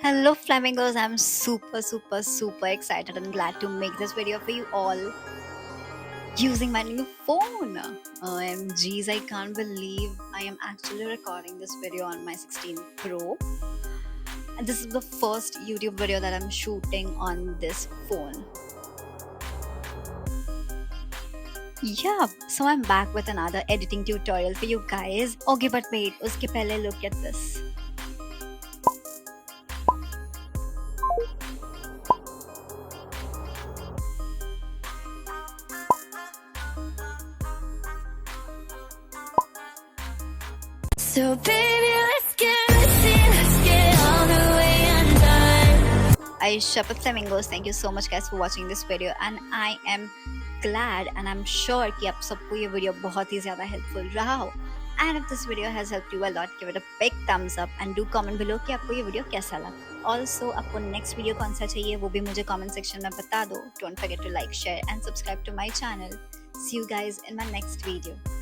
Hello flamingos, I'm super excited and glad to make this video for you all using my new phone. OMGs, I can't believe I am actually recording this video on my 16 Pro. And this is the first YouTube video that I'm shooting on this phone. Yeah, so I'm back with another editing tutorial for you guys. Okay, but wait, uske pehle look at this. So baby, let's get messy, let's get all the way undone. Aisha Flamingos, thank you so much guys for watching this video and I am glad and I'm sure कि आप सबको ये video बहुत ही ज़्यादा helpful रहा हो. And if this video has helped you a lot, give it a big thumbs up and do comment below कि आपको ये वीडियो कैसा लगा. Also आपको next video कौन सा चाहिए वो भी मुझे comment section में बता दो. Don't forget to like, share and subscribe to my channel. See you guys in my next video.